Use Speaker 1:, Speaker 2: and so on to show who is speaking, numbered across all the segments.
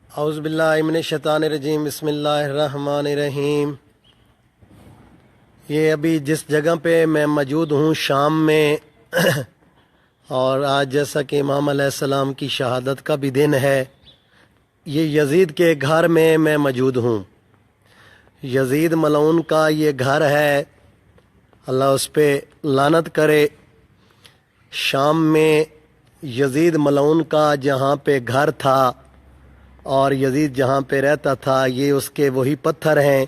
Speaker 1: اعوذ باللہ من الشیطان الرجیم بسم اللہ الرحمن الرحیم۔ یہ ابھی جس جگہ پہ میں موجود ہوں شام میں اور آج جیسا کہ امام علیہ السلام کی شہادت کا بھی دن ہے، یہ یزید کے گھر میں موجود ہوں۔ یزید ملعون کا یہ گھر ہے، اللہ اس پہ لعنت کرے۔ شام میں یزید ملعون کا جہاں پہ گھر تھا اور یزید جہاں پہ رہتا تھا، یہ اس کے وہی پتھر ہیں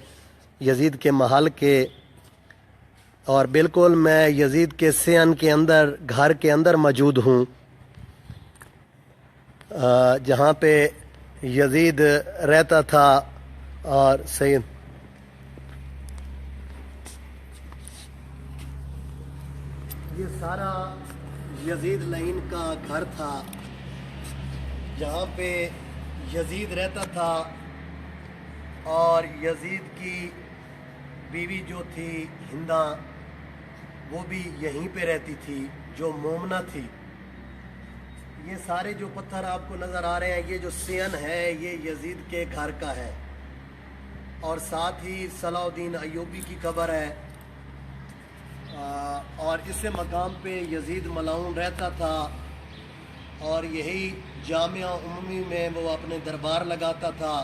Speaker 1: یزید کے محل کے، اور بالکل میں یزید کے صحن کے اندر گھر کے اندر موجود ہوں، جہاں پہ یزید رہتا تھا۔ اور سید یہ سارا یزید لعین کا گھر تھا جہاں پہ یزید رہتا تھا، اور یزید کی بیوی جو تھی ہندہ وہ بھی یہیں پہ رہتی تھی، جو مومنہ تھی۔ یہ سارے جو پتھر آپ کو نظر آ رہے ہیں، یہ جو صحن ہے یہ یزید کے گھر کا ہے، اور ساتھ ہی صلاح الدین ایوبی کی قبر ہے، اور اس مقام پہ یزید ملعون رہتا تھا، اور یہی جامعہ عمومی میں وہ اپنے دربار لگاتا تھا۔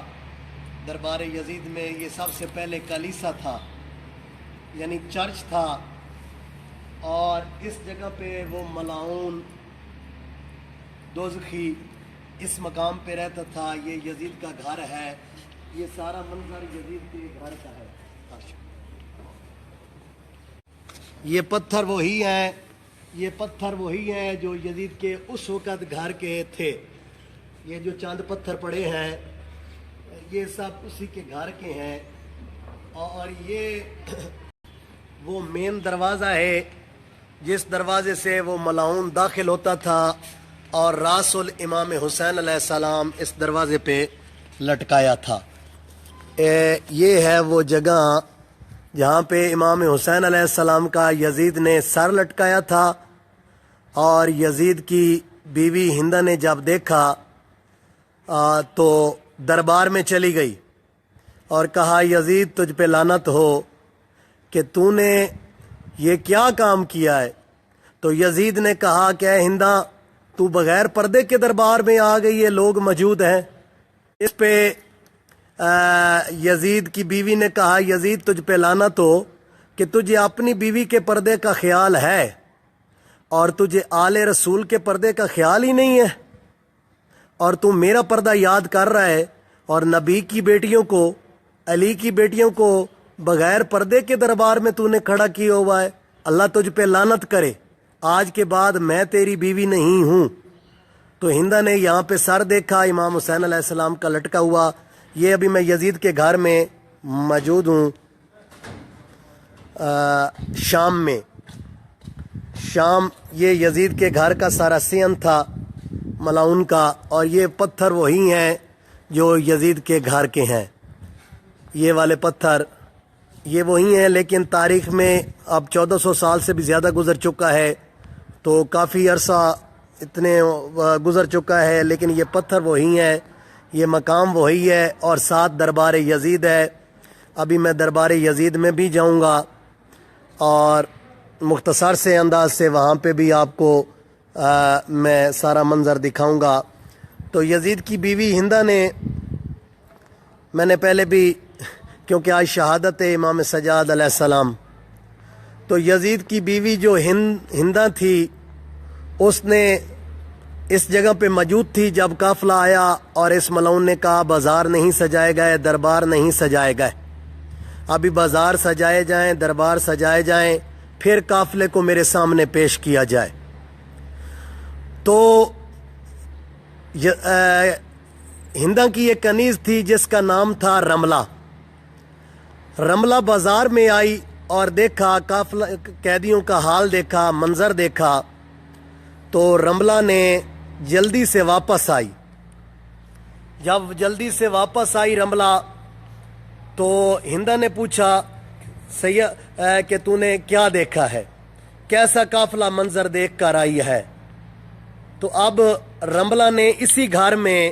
Speaker 1: دربار یزید میں یہ سب سے پہلے کلیسا تھا، یعنی چرچ تھا، اور اس جگہ پہ وہ ملعون دوزخی اس مقام پہ رہتا تھا۔ یہ یزید کا گھر ہے، یہ سارا منظر یزید کے گھر کا ہے۔ یہ پتھر وہی ہیں جو یزید کے اس وقت گھر کے تھے۔ یہ جو چاند پتھر پڑے ہیں یہ سب اسی کے گھر کے ہیں، اور یہ وہ مین دروازہ ہے جس دروازے سے وہ ملعون داخل ہوتا تھا، اور راس الامام حسین علیہ السلام اس دروازے پہ لٹکایا تھا۔ یہ ہے وہ جگہ جہاں پہ امام حسین علیہ السلام کا یزید نے سر لٹکایا تھا، اور یزید کی بیوی ہندہ نے جب دیکھا تو دربار میں چلی گئی اور کہا یزید تجھ پہ لعنت ہو کہ تو نے یہ کیا کام کیا ہے۔ تو یزید نے کہا کہ اے ہندہ تو بغیر پردے کے دربار میں آ گئی، یہ لوگ موجود ہیں۔ اس پہ یزید کی بیوی نے کہا یزید تجھ پہ لعنت ہو کہ تجھے اپنی بیوی کے پردے کا خیال ہے اور تجھے آل رسول کے پردے کا خیال ہی نہیں ہے، اور تو میرا پردہ یاد کر رہا ہے، اور نبی کی بیٹیوں کو، علی کی بیٹیوں کو بغیر پردے کے دربار میں تو نے کھڑا کیا ہوا ہے۔ اللہ تجھ پہ لعنت کرے، آج کے بعد میں تیری بیوی نہیں ہوں۔ تو ہندہ نے یہاں پہ سر دیکھا امام حسین علیہ السلام کا لٹکا ہوا۔ یہ ابھی میں یزید کے گھر میں موجود ہوں شام میں۔ شام یہ یزید کے گھر کا سارا صحن تھا ملعون کا، اور یہ پتھر وہی ہیں جو یزید کے گھر کے ہیں۔ یہ والے پتھر یہ وہی ہیں، لیکن تاریخ میں اب 1400 سال سے بھی زیادہ گزر چکا ہے، تو کافی عرصہ اتنے گزر چکا ہے، لیکن یہ پتھر وہی ہیں، یہ مقام وہی ہے، اور ساتھ دربار یزید ہے۔ ابھی میں دربار یزید میں بھی جاؤں گا، اور مختصر سے انداز سے وہاں پہ بھی آپ کو میں سارا منظر دکھاؤں گا۔ تو یزید کی بیوی ہندہ نے، میں نے پہلے بھی، کیونکہ آج شہادت ہے امام سجاد علیہ السلام، تو یزید کی بیوی جو ہندہ تھی اس نے اس جگہ پہ موجود تھی جب قافلہ آیا، اور اس ملعون نے کہا بازار نہیں سجائے گئے، دربار نہیں سجائے گئے، ابھی بازار سجائے جائیں، دربار سجائے جائیں، پھر قافلے کو میرے سامنے پیش کیا جائے۔ تو ہندہ کی ایک کنیز تھی جس کا نام تھا رملہ۔ رملہ بازار میں آئی اور دیکھا قافلہ، قیدیوں کا حال دیکھا، منظر دیکھا، تو رملہ نے جلدی سے واپس آئی۔ جب جلدی سے واپس آئی رملہ، تو ہندہ نے پوچھا کہ تو نے کیا دیکھا ہے، کیسا قافلہ منظر دیکھ کر آئی ہے۔ تو اب رملہ نے اسی گھر میں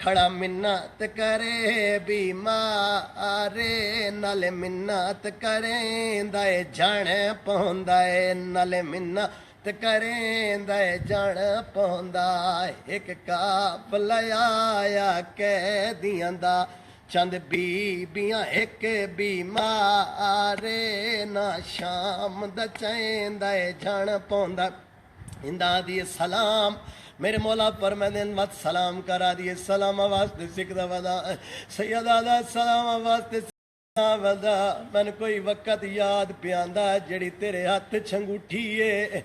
Speaker 1: کھڑا منت کرے بیمارے نالے منت کریں دے جان پوندا ہے نالے منت کریں دے جان پوندا ایک قافلہ آیا قیدیاں دا چند بیبیاں ایک بیمارے نہ شام دا چین دے جان پوندا ہندا دیے سلام میرے مولا فرمائے وقت سلام کرا دیے سلام واسطے سکھ دا ودا سیدہ دا سلام واسطے ودا من کوئی وقت یاد پیاندا جڑی تیرے ہاتھ چھنگوٹھی ہے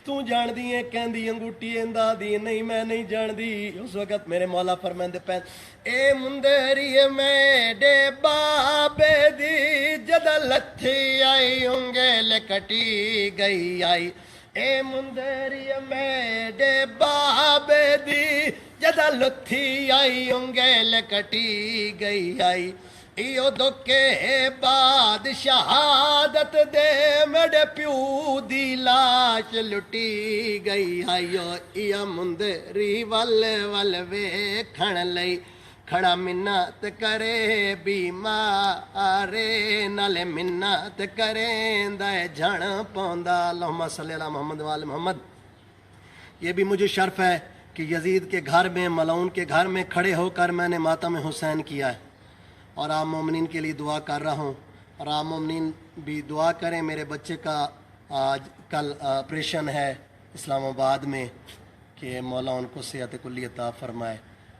Speaker 1: تو جان دی ہے کہندی انگوٹھی اندا دی نہیں میں نہیں جان دی اس وقت میرے مولا فرماندے پے اے مندری میڈے بابے دی جد لتھی آئی انگل کٹی گئی آئی اے مندری میڈے بابے دی جد لتھی آئی انگل کٹی گئی آئی ایو دکے بعد شہادت دے میرے پیو دی لاش لٹی گئی آئیو ایا مندری ول ول ویکھن لئی کھڑا منت کرے بیمارے نالے منت کریں دے جھڑ پوندا اللہم صلی اللہ محمد وآل محمد یہ بھی مجھے شرف ہے کہ یزید کے گھر میں ملعون کے گھر میں کھڑے ہو کر میں نے ماتم حسین کیا ہے اور آپ مومنین کے لیے دعا کر رہا ہوں اور آپ مومنین بھی دعا کریں میرے بچے کا آج کل آپریشن ہے اسلام آباد میں کہ مولا ان کو صحت کلی عطا فرمائے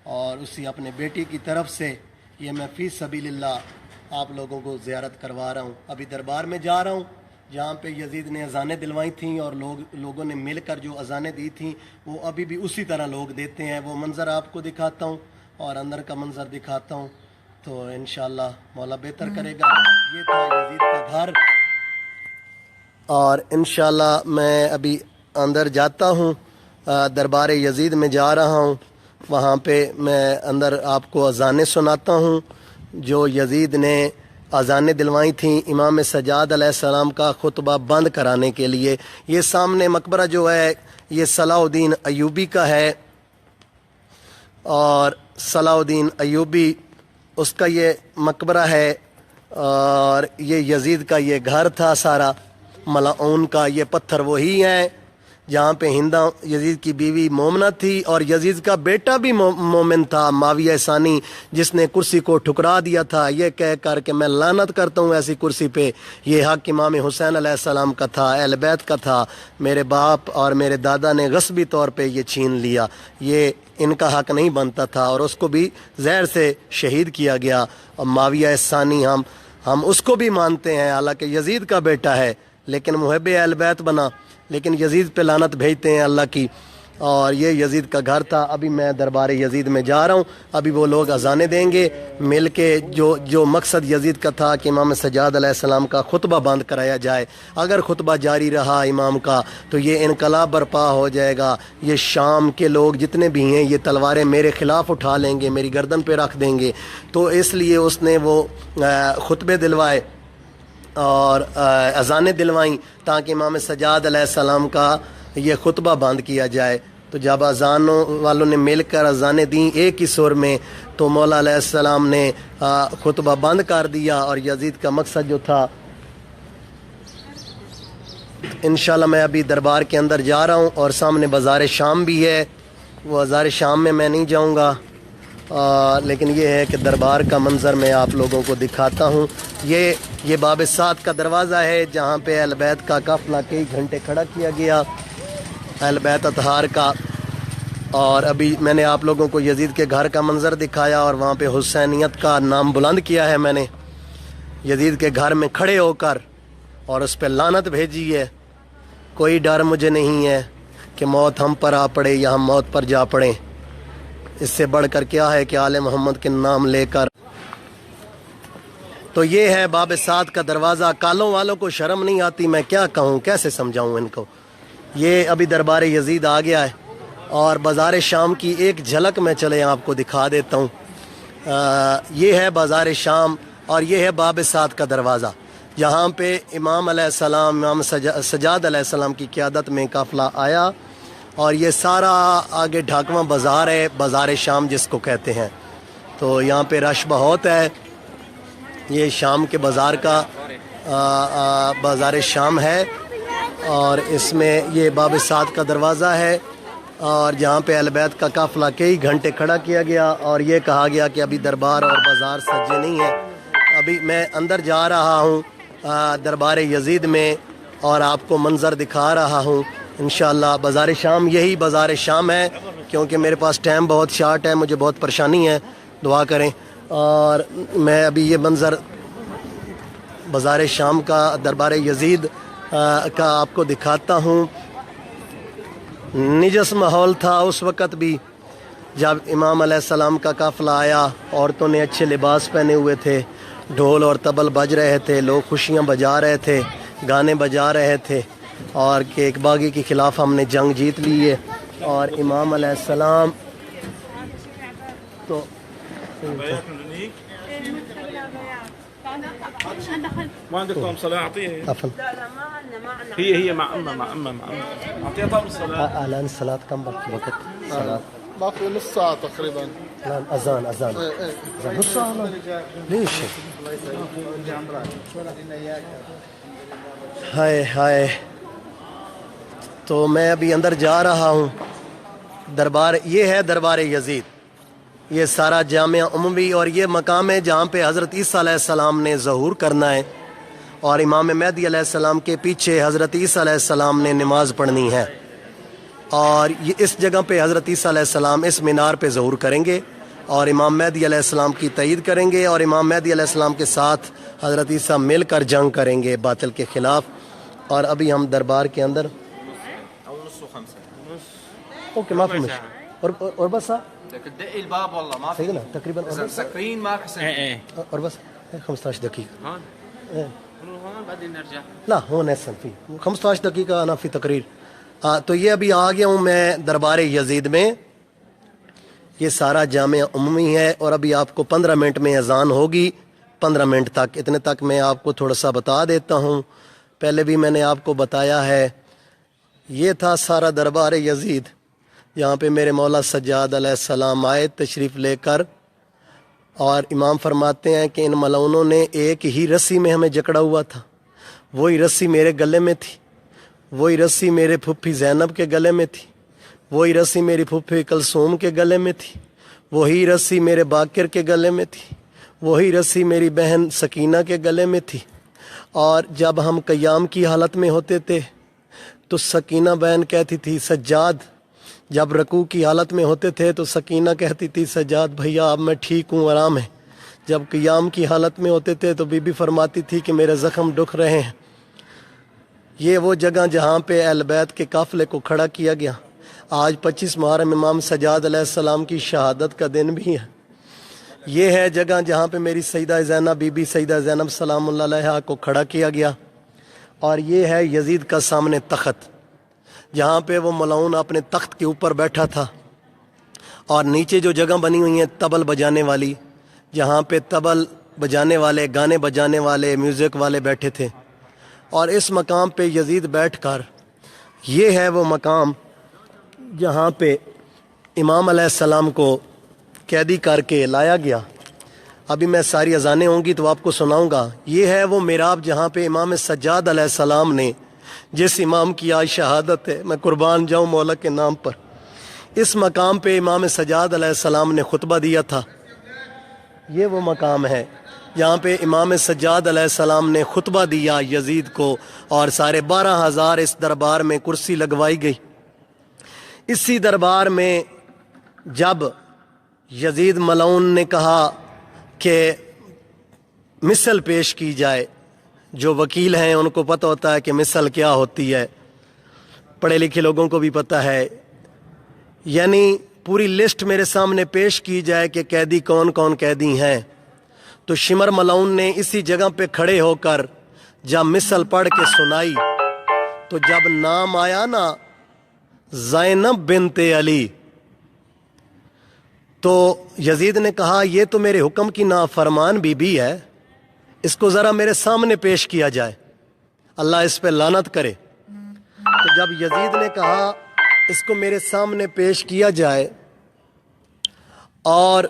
Speaker 1: اور اسی اپنے بیٹی کی طرف سے یہ میں فی سبیل اللہ آپ لوگوں کو زیارت کروا رہا ہوں ابھی دربار میں جا رہا ہوں جہاں پہ یزید نے اذانیں دلوائی تھیں اور لوگوں نے مل کر جو اذانیں دی تھیں وہ ابھی بھی اسی طرح لوگ دیتے ہیں وہ منظر آپ کو دکھاتا ہوں اور اندر کا منظر دکھاتا ہوں تو انشاءاللہ مولا بہتر کرے گا یہ تھا یزید کا گھر اور انشاءاللہ میں ابھی اندر جاتا ہوں دربار یزید میں جا رہا ہوں وہاں پہ میں اندر آپ کو اذانیں سناتا ہوں جو یزید نے اذانیں دلوائی تھیں امام سجاد علیہ السلام کا خطبہ بند کرانے کے لیے یہ سامنے مقبرہ جو ہے یہ صلاح الدین ایوبی کا ہے اور صلاح الدین ایوبی اس کا یہ مقبرہ ہے اور یہ یزید کا یہ گھر تھا سارا ملعون کا یہ پتھر وہی ہیں جہاں پہ ہندا یزید کی بیوی مومنہ تھی اور یزید کا بیٹا بھی مومن تھا معاویہ ثانی جس نے کرسی کو ٹھکرا دیا تھا یہ کہہ کر کہ میں لعنت کرتا ہوں ایسی کرسی پہ یہ حق امام حسین علیہ السلام کا تھا اہل بیت کا تھا میرے باپ اور میرے دادا نے غصبی طور پہ یہ چھین لیا یہ ان کا حق نہیں بنتا تھا اور اس کو بھی زہر سے شہید کیا گیا اور معاویہ ثانی ہم اس کو بھی مانتے ہیں حالانکہ یزید کا بیٹا ہے لیکن محب اہل بیت بنا لیکن یزید پہ لعنت بھیجتے ہیں اللہ کی اور یہ یزید کا گھر تھا ابھی میں دربار یزید میں جا رہا ہوں ابھی وہ لوگ اذانیں دیں گے مل کے جو مقصد یزید کا تھا کہ امام سجاد علیہ السلام کا خطبہ بند کرایا جائے اگر خطبہ جاری رہا امام کا تو یہ انقلاب برپا ہو جائے گا یہ شام کے لوگ جتنے بھی ہیں یہ تلواریں میرے خلاف اٹھا لیں گے میری گردن پہ رکھ دیں گے تو اس لیے اس نے وہ خطبے دلوائے اور اذانیں دلوائیں تاکہ امام سجاد علیہ السلام کا یہ خطبہ بند کیا جائے تو جب اذانوں والوں نے مل کر اذانیں دیں ایک ہی سر میں تو مولا علیہ السلام نے خطبہ بند کر دیا اور یزید کا مقصد جو تھا انشاءاللہ میں ابھی دربار کے اندر جا رہا ہوں اور سامنے بازار شام بھی ہے وہ بازار شام میں نہیں جاؤں گا لیکن یہ ہے کہ دربار کا منظر میں آپ لوگوں کو دکھاتا ہوں یہ باب سعد کا دروازہ ہے جہاں پہ اہل بیت کا قافلہ کئی گھنٹے کھڑا کیا گیا اہل بیت اطہار کا اور ابھی میں نے آپ لوگوں کو یزید کے گھر کا منظر دکھایا اور وہاں پہ حسینیت کا نام بلند کیا ہے میں نے یزید کے گھر میں کھڑے ہو کر اور اس پہ لعنت بھیجی ہے کوئی ڈر مجھے نہیں ہے کہ موت ہم پر آ پڑے یا ہم موت پر جا پڑیں اس سے بڑھ کر کیا ہے کہ آل محمد کے نام لے کر تو یہ ہے باب سعد کا دروازہ کالوں والوں کو شرم نہیں آتی میں کیا کہوں کیسے سمجھاؤں ان کو یہ ابھی دربار یزید آ گیا ہے اور بازار شام کی ایک جھلک میں چلے آپ کو دکھا دیتا ہوں یہ ہے بازار شام اور یہ ہے باب سعد کا دروازہ جہاں پہ امام علیہ السلام امام سجاد علیہ السلام کی قیادت میں قافلہ آیا اور یہ سارا آگے ڈھاکواں بازار ہے بازار شام جس کو کہتے ہیں تو یہاں پہ رش بہت ہے. یہ شام کے بازار کا بازار شام ہے اور اس میں یہ باب سعد کا دروازہ ہے اور جہاں پہ اہل بیت کا قافلہ کئی گھنٹے کھڑا کیا گیا اور یہ کہا گیا کہ ابھی دربار اور بازار سجے نہیں ہیں. ابھی میں اندر جا رہا ہوں دربار یزید میں اور آپ کو منظر دکھا رہا ہوں. انشاءاللہ بازار شام یہی بازار شام ہے کیونکہ میرے پاس ٹائم بہت شارٹ ہے, مجھے بہت پریشانی ہے, دعا کریں. اور میں ابھی یہ منظر بازار شام کا دربار یزید کا آپ کو دکھاتا ہوں. نجس ماحول تھا اس وقت بھی جب امام علیہ السلام کا قافلہ آیا. عورتوں نے اچھے لباس پہنے ہوئے تھے, ڈھول اور طبل بج رہے تھے, لوگ خوشیاں بجا رہے تھے, گانے بجا رہے تھے اور کہ ایک باغی کے خلاف ہم نے جنگ جیت لی ہے. اور امام علیہ السلام تو
Speaker 2: ما عندكم صلاة أعطيها
Speaker 1: عفوا
Speaker 2: هي مع أمها أعطيها طابل الصلاة.
Speaker 1: الآن الصلاة كم وقت الصلاة؟
Speaker 3: باقي نص ساعة تقريبا.
Speaker 1: الآن أذان نص ساعة. ليش؟ ہائے تو میں ابھی اندر جا رہا ہوں. دربار یہ ہے دربار یزید, یہ سارا جامعہ عمومی اور یہ مقام ہے جہاں پہ حضرت عیسیٰ علیہ السلام نے ظہور کرنا ہے اور امام مہدی علیہ السلام کے پیچھے حضرت عیسیٰ علیہ السلام نے نماز پڑھنی ہے. اور یہ اس جگہ پہ حضرت عیسیٰ علیہ السلام اس مینار پہ ظہور کریں گے اور امام مہدی علیہ السلام کی تائید کریں گے اور امام مہدی علیہ السلام کے ساتھ حضرت عیسیٰ مل کر جنگ کریں گے باطل کے خلاف. اور ابھی ہم دربار کے اندر اوکے معاف اور بس
Speaker 4: دقي الباب والله ما في
Speaker 1: سيدنا تقريبا
Speaker 4: مسكرين ما في
Speaker 2: إيه
Speaker 1: اور بس 15 دقيقة
Speaker 2: هون
Speaker 1: إيه.
Speaker 2: هون بعدين نرجع.
Speaker 1: لا هون هسه في 15 دقيقة أنا في تقرير. تو یہ ابھی آ گیا ہوں میں دربار یزید میں. یہ سارا جامعہ عمومی ہے اور ابھی آپ کو 15 منٹ میں اذان ہوگی. 15 منٹ تک اتنے تک میں آپ کو تھوڑا سا بتا دیتا ہوں. پہلے بھی میں نے آپ کو بتایا ہے. یہ تھا سارا دربار یزید یہاں پہ میرے مولا سجاد علیہ السلام آئے تشریف لے کر اور امام فرماتے ہیں کہ ان ملعونوں نے ایک ہی رسی میں ہمیں جکڑا ہوا تھا. وہی رسی میرے گلے میں تھی, وہی رسی میرے پھپھی زینب کے گلے میں تھی, وہی رسی میری پھپھی کلثوم کے گلے میں تھی, وہی رسی میرے باقر کے گلے میں تھی, وہی رسی میری بہن سکینہ کے گلے میں تھی. اور جب ہم قیام کی حالت میں ہوتے تھے تو سکینہ بہن کہتی تھی سجاد, جب رکوع کی حالت میں ہوتے تھے تو سکینہ کہتی تھی سجاد بھیا اب میں ٹھیک ہوں, آرام ہے. جب قیام کی حالت میں ہوتے تھے تو بی بی فرماتی تھی کہ میرے زخم دکھ رہے ہیں. یہ وہ جگہ جہاں پہ اہل بیت کے قافلے کو کھڑا کیا گیا. آج 25 محرم امام سجاد علیہ السلام کی شہادت کا دن بھی ہے. یہ ہے جگہ جہاں پہ میری سیدہ زینب بی بی سیدہ زینب سلام اللہ علیہا کو کھڑا کیا گیا. اور یہ ہے یزید کا سامنے تخت جہاں پہ وہ ملعون اپنے تخت کے اوپر بیٹھا تھا. اور نیچے جو جگہ بنی ہوئی ہیں طبل بجانے والی, جہاں پہ طبل بجانے والے, گانے بجانے والے, میوزک والے بیٹھے تھے. اور اس مقام پہ یزید بیٹھ کر, یہ ہے وہ مقام جہاں پہ امام علیہ السلام کو قیدی کر کے لایا گیا. ابھی میں ساری اذانیں ہوں گی تو آپ کو سناؤں گا. یہ ہے وہ محراب جہاں پہ امام سجاد علیہ السلام نے, جس امام کی آج شہادت ہے, میں قربان جاؤں مولا کے نام پر, اس مقام پہ امام سجاد علیہ السلام نے خطبہ دیا تھا. یہ وہ مقام ہے جہاں پہ امام سجاد علیہ السلام نے خطبہ دیا یزید کو اور سارے 12,000 اس دربار میں کرسی لگوائی گئی. اسی دربار میں جب یزید ملعون نے کہا کہ مثل پیش کی جائے, جو وکیل ہیں ان کو پتہ ہوتا ہے کہ مثل کیا ہوتی ہے, پڑھے لکھے لوگوں کو بھی پتہ ہے. یعنی پوری لسٹ میرے سامنے پیش کی جائے کہ قیدی کون کون قیدی ہیں, تو شمر ملعون نے اسی جگہ پہ کھڑے ہو کر جب مثل پڑھ کے سنائی تو جب نام آیا نا زینب بنت علی, تو یزید نے کہا یہ تو میرے حکم کی نافرمان بی بی ہے, اس کو ذرا میرے سامنے پیش کیا جائے, اللہ اس پہ لعنت کرے. تو جب یزید نے کہا اس کو میرے سامنے پیش کیا جائے اور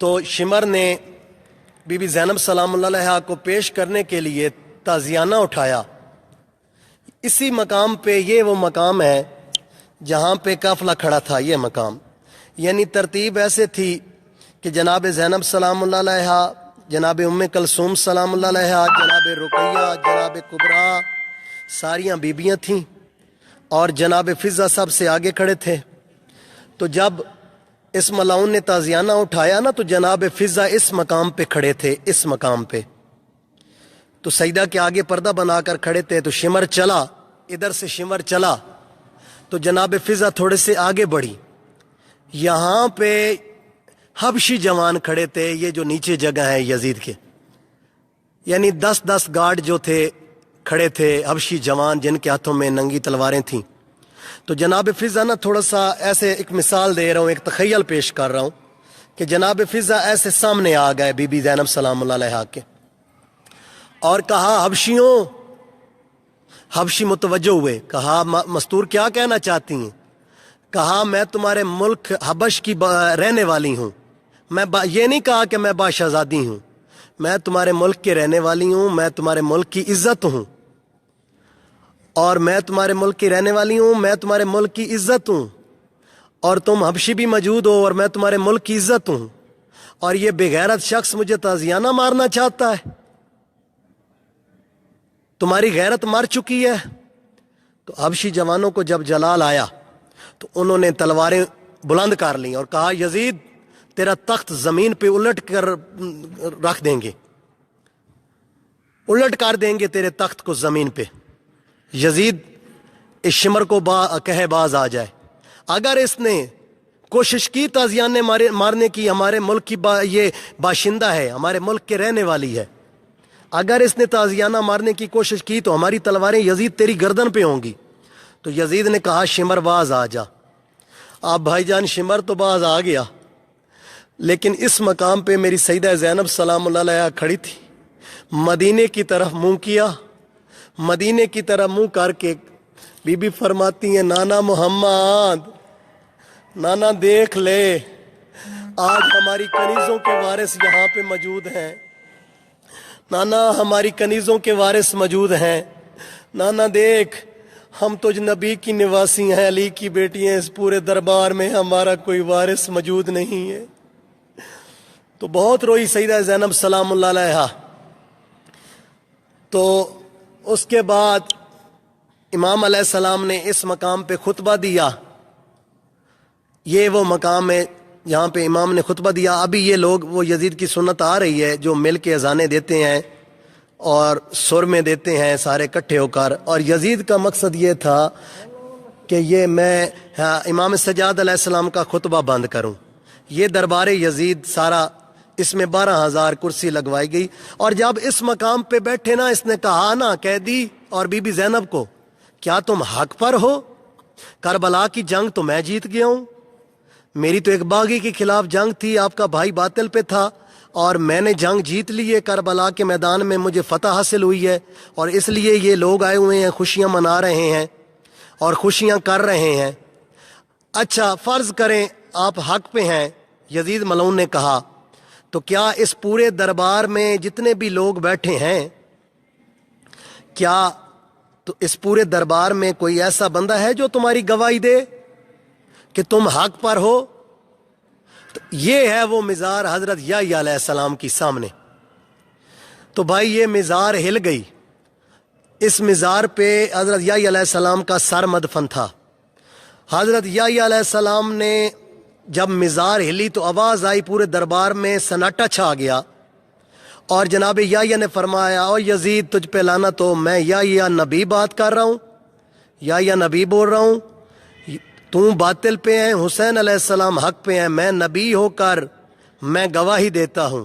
Speaker 1: تو شمر نے بی بی زینب سلام اللہ علیہا کو پیش کرنے کے لیے تازیانہ اٹھایا. اسی مقام پہ یہ وہ مقام ہے جہاں پہ قافلہ کھڑا تھا. یہ مقام یعنی ترتیب ایسے تھی کہ جناب زینب سلام اللہ علیہا، جناب ام کلثوم سلام اللہ علیہا، جناب رقیہ، جناب کبریٰ ساریاں بیبیاں تھیں، اور جناب فضہ سب سے آگے کھڑے تھے. تو جب اس ملعون نے تازیانہ اٹھایا نا تو جناب فضہ اس مقام پہ کھڑے تھے، اس مقام پہ. تو سیدہ کے آگے پردہ بنا کر کھڑے تھے. تو شمر چلا، ادھر سے شمر چلا تو جناب فضہ تھوڑے سے آگے بڑھی. یہاں پہ حبشی جوان کھڑے تھے، یہ جو نیچے جگہ ہے یزید کے، یعنی 10 گارڈ جو تھے کھڑے تھے، حبشی جوان جن کے ہاتھوں میں ننگی تلواریں تھیں. تو جناب فضہ نا تھوڑا سا ایسے ایک مثال دے رہا ہوں، ایک تخیل پیش کر رہا ہوں کہ جناب فضہ ایسے سامنے آ گئے بی بی زینب سلام اللہ علیہا کے، اور کہا حبشیوں. حبشی متوجہ ہوئے، کہا مستور کیا کہنا چاہتی ہیں؟ کہا میں تمہارے ملک حبش کی رہنے والی ہوں. میں یہ نہیں کہا کہ میں باشہزادی ہوں، میں تمہارے ملک کے رہنے والی ہوں، میں تمہارے ملک کی عزت ہوں، اور میں تمہارے ملک کی رہنے والی ہوں، میں تمہارے ملک کی عزت ہوں، اور تم حبشی بھی موجود ہو اور میں تمہارے ملک کی عزت ہوں، اور یہ بے غیرت شخص مجھے تازیانہ مارنا چاہتا ہے. تمہاری غیرت مر چکی ہے. تو حبشی جوانوں کو جب جلال آیا تو انہوں نے تلواریں بلند کر لیں اور کہا یزید تیرا تخت زمین پہ الٹ کر رکھ دیں گے، الٹ کر دیں گے تیرے تخت کو زمین پہ. یزید اس شمر کو کہے باز آ جائے. اگر اس نے کوشش کی تازیانے مارنے کی، ہمارے ملک کی یہ باشندہ ہے، ہمارے ملک کے رہنے والی ہے، اگر اس نے تازیانہ مارنے کی کوشش کی تو ہماری تلواریں یزید تیری گردن پہ ہوں گی. تو یزید نے کہا شمر باز آ جا. آپ بھائی جان شمر تو باز آ گیا، لیکن اس مقام پہ میری سیدہ زینب سلام اللہ علیہا کھڑی تھی، مدینے کی طرف منہ کیا، مدینے کی طرف منہ کر کے بی بی فرماتی ہیں نانا محمد، نانا دیکھ لے آج ہماری کنیزوں کے وارث یہاں پہ موجود ہیں، نانا ہماری کنیزوں کے وارث موجود ہیں، نانا دیکھ ہم تو نبی کی نواسی ہیں، علی کی بیٹی ہیں، اس پورے دربار میں ہمارا کوئی وارث موجود نہیں ہے. تو بہت روئی سیدہ زینب سلام اللہ علیہا. تو اس کے بعد امام علیہ السلام نے اس مقام پہ خطبہ دیا. یہ وہ مقام ہے جہاں پہ امام نے خطبہ دیا. ابھی یہ لوگ وہ یزید کی سنت آ رہی ہے جو مل کے اذانیں دیتے ہیں اور سر میں دیتے ہیں سارے اکٹھے ہو کر، اور یزید کا مقصد یہ تھا کہ یہ میں امام سجاد علیہ السلام کا خطبہ بند کروں. یہ دربار یزید سارا، اس میں 12,000 کرسی لگوائی گئی. اور جب اس مقام پہ بیٹھے نا، اس نے کہا نا قیدی اور بی بی زینب کو، کیا تم حق پر ہو؟ کربلا کی جنگ تو میں جیت گیا ہوں، میری تو ایک باغی کے خلاف جنگ تھی، آپ کا بھائی باطل پہ تھا اور میں نے جنگ جیت لی ہے، کربلا کے میدان میں مجھے فتح حاصل ہوئی ہے، اور اس لیے یہ لوگ آئے ہوئے ہیں، خوشیاں منا رہے ہیں اور خوشیاں کر رہے ہیں. اچھا فرض کریں آپ حق پہ ہیں، یزید ملعون نے کہا، تو کیا اس پورے دربار میں جتنے بھی لوگ بیٹھے ہیں، کیا تو اس پورے دربار میں کوئی ایسا بندہ ہے جو تمہاری گواہی دے کہ تم حق پر ہو؟ تو یہ ہے وہ مزار حضرت یحییٰ علیہ السلام کی سامنے. تو بھائی یہ مزار ہل گئی. اس مزار پہ حضرت یحییٰ علیہ السلام کا سر مدفن تھا. حضرت یحییٰ علیہ السلام نے جب مزار ہلی تو آواز آئی، پورے دربار میں سناٹا چھا گیا، اور جناب یحییٰ نے فرمایا او یزید تجھ پہ لعنت ہو، میں یحییٰ نبی بات کر رہا ہوں، یحییٰ نبی بول رہا ہوں، تو باطل پہ ہیں، حسین علیہ السلام حق پہ ہیں، میں نبی ہو کر میں گواہی دیتا ہوں.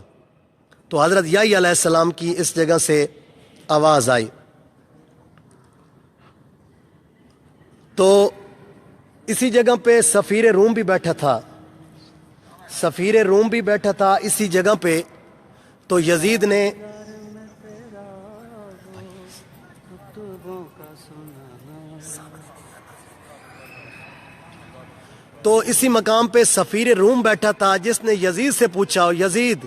Speaker 1: تو حضرت یحییٰ علیہ السلام کی اس جگہ سے آواز آئی. تو اسی جگہ پہ سفیر روم بھی بیٹھا تھا، سفیر روم بھی بیٹھا تھا اسی جگہ پہ. تو یزید نے تو اسی مقام پہ سفیر روم بیٹھا تھا جس نے یزید سے پوچھا یزید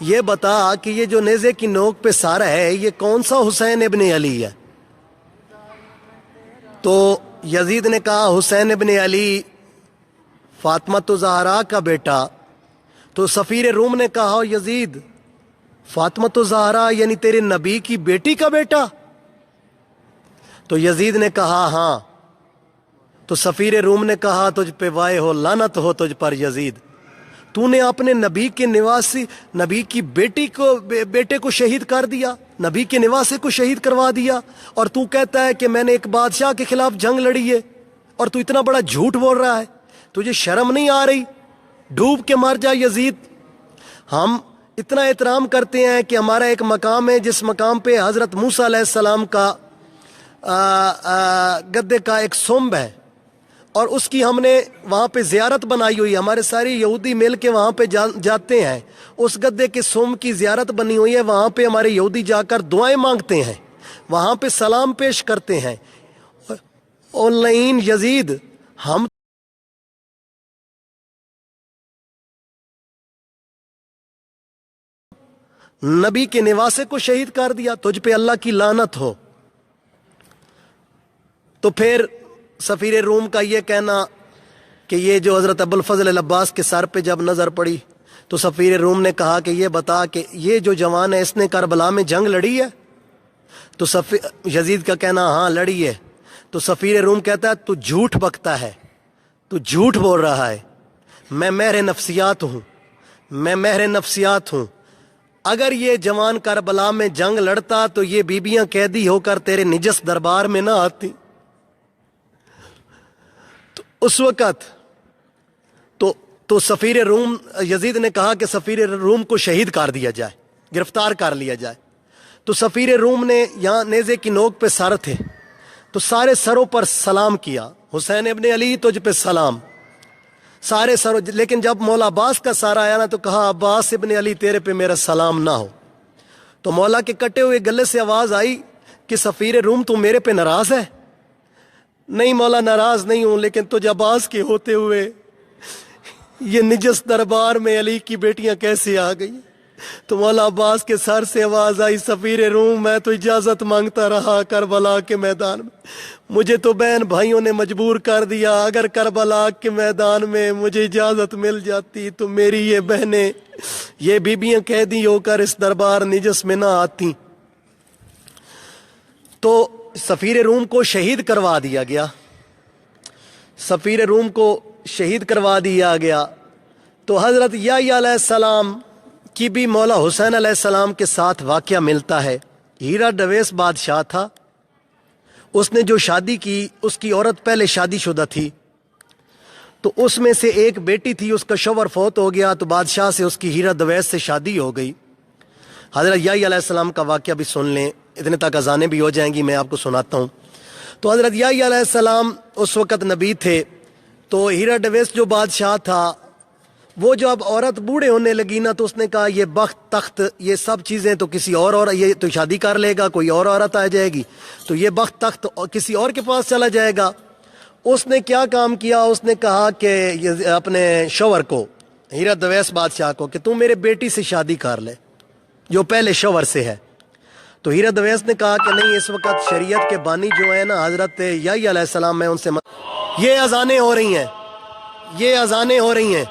Speaker 1: یہ بتا کہ یہ جو نیزے کی نوک پہ سارا ہے یہ کون سا حسین ابن علی ہے؟ تو یزید نے کہا حسین ابن علی فاطمہ زہرا کا بیٹا۔ تو سفیر روم نے کہا یزید فاطمہ زہرا یعنی تیرے نبی کی بیٹی کا بیٹا؟ تو یزید نے کہا ہاں۔ تو سفیر روم نے کہا تجھ پہ وائے ہو لعنت ہو تجھ پر یزید، تو نے اپنے نبی کے نواسی نبی کی بیٹے کو شہید کر دیا، نبی کے نواسے کو شہید کروا دیا، اور تو کہتا ہے کہ میں نے ایک بادشاہ کے خلاف جنگ لڑی ہے، اور تو اتنا بڑا جھوٹ بول رہا ہے، تجھے شرم نہیں آ رہی؟ ڈوب کے مر جا یزید۔ ہم اتنا احترام کرتے ہیں کہ ہمارا ایک مقام ہے جس مقام پہ حضرت موسیٰ علیہ السلام کا گدے کا ایک سمب ہے، اور اس کی ہم نے وہاں پہ زیارت بنائی ہوئی ہے، ہمارے سارے یہودی مل کے وہاں پہ جاتے ہیں، اس گدے کے سمب کی زیارت بنی ہوئی ہے، وہاں پہ ہمارے یہودی جا کر دعائیں مانگتے ہیں، وہاں پہ سلام پیش کرتے ہیں۔ اور لعین یزید، ہم نبی کے نواسے کو شہید کر دیا، تجھ پہ اللہ کی لعنت ہو۔ تو پھر سفیر روم کا یہ کہنا کہ یہ جو حضرت ابوالفضل العباس کے سر پہ جب نظر پڑی تو سفیر روم نے کہا کہ یہ بتا کہ یہ جو جوان ہے اس نے کربلا میں جنگ لڑی ہے؟ تو یزید کا کہنا ہاں لڑی ہے۔ تو سفیر روم کہتا ہے تو جھوٹ بکتا ہے، تو جھوٹ بول رہا ہے، میں ماہر نفسیات ہوں، میں ماہر نفسیات ہوں، اگر یہ جوان کربلا میں جنگ لڑتا تو یہ بیبیاں قیدی ہو کر تیرے نجس دربار میں نہ آتی۔ تو اس وقت تو سفیر روم یزید نے کہا کہ سفیر روم کو شہید کر دیا جائے، گرفتار کر لیا جائے۔ تو سفیر روم نے یہاں نیزے کی نوک پہ سر تھے تو سارے سروں پر سلام کیا، حسین ابن علی تجھ پہ سلام، سارے سروں۔ لیکن جب مولا عباس کا سارا آیا نا تو کہا عباس ابن علی تیرے پہ میرا سلام نہ ہو۔ تو مولا کے کٹے ہوئے گلے سے آواز آئی کہ سفیر روم تو میرے پہ ناراض ہے؟ نہیں مولا ناراض نہیں ہوں، لیکن تجھ عباس کے ہوتے ہوئے یہ نجس دربار میں علی کی بیٹیاں کیسے آ گئی؟ تو مولا عباس کے سر سے آواز آئی سفیر روم میں تو اجازت مانگتا رہا کربلا کے میدان میں، مجھے تو بہن بھائیوں نے مجبور کر دیا، اگر کربلا کے میدان میں مجھے اجازت مل جاتی تو میری یہ بہنیں یہ بیبیاں قیدی ہو کر اس دربار نجس میں نہ آتی۔ تو سفیر روم کو شہید کروا دیا گیا، سفیر روم کو شہید کروا دیا گیا۔ تو حضرت یحییٰ علیہ السلام کی بھی مولا حسین علیہ السلام کے ساتھ واقعہ ملتا ہے۔ ہیرا ڈویس بادشاہ تھا، اس نے جو شادی کی اس کی عورت پہلے شادی شدہ تھی، تو اس میں سے ایک بیٹی تھی، اس کا شوہر فوت ہو گیا تو بادشاہ سے اس کی ہیرا دویس سے شادی ہو گئی۔ حضرت یحییٰ علیہ السلام کا واقعہ بھی سن لیں، اتنے تک اذانیں بھی ہو جائیں گی، میں آپ کو سناتا ہوں۔ تو حضرت یحییٰ علیہ السلام اس وقت نبی تھے، تو ہیرا ڈویس جو بادشاہ تھا وہ جو اب عورت بوڑھے ہونے لگی نا تو اس نے کہا یہ بخت تخت یہ سب چیزیں تو کسی اور یہ تو شادی کر لے گا، کوئی اور عورت آ جائے گی تو یہ بخت تخت کسی اور کے پاس چلا جائے گا۔ اس نے کیا کام کیا، اس نے کہا کہ اپنے شوہر کو ہیرا دویس بادشاہ کو کہ تم میرے بیٹی سے شادی کر لے جو پہلے شوہر سے ہے۔ تو ہیرا دویس نے کہا کہ نہیں، اس وقت شریعت کے بانی جو ہے نا حضرت یحییٰ علیہ السلام، میں ان سے یہ اذانیں ہو رہی ہیں، یہ اذانیں ہو رہی ہیں۔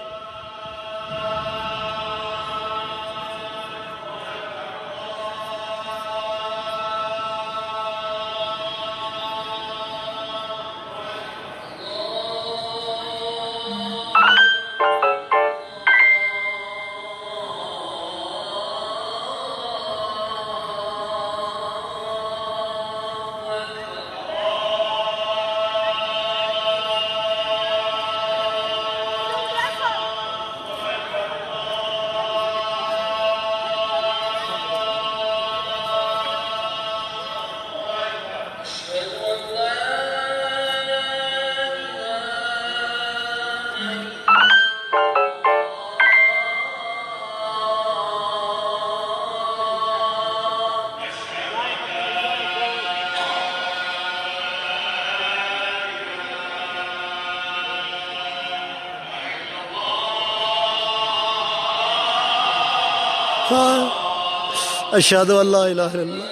Speaker 1: اشہد ان لا الہ الا اللہ.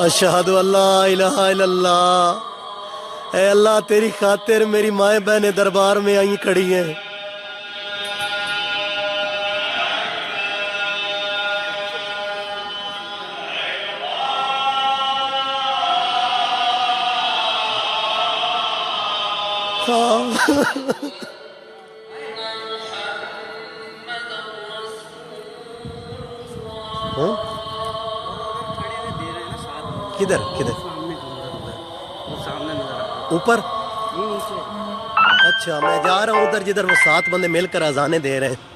Speaker 1: اشہد ان لا الہ الا اللہ. اے اللہ تیری خاطر میری مائیں بہنیں دربار میں آئیں کھڑی ہیں. کدھر کدھر اوپر؟ اچھا میں جا رہا ہوں ادھر جدھر وہ 7 بندے مل کر اذانیں دے رہے ہیں.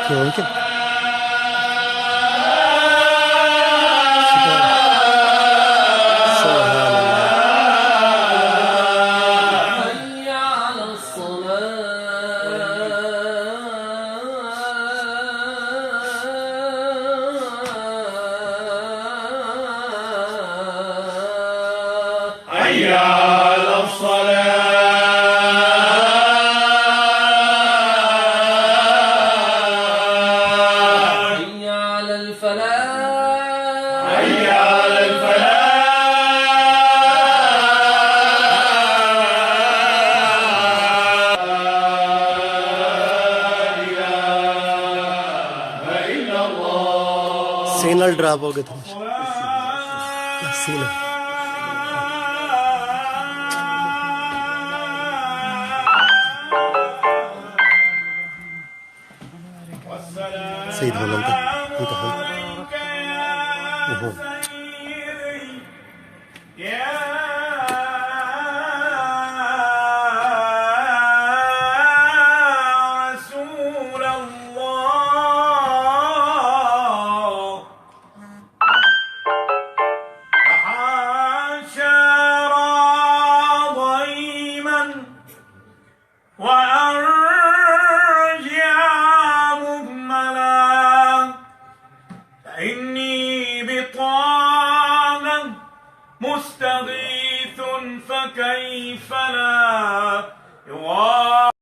Speaker 1: ممکن سگنل ڈراپ ہو گئے تھے. سگنل سید بلند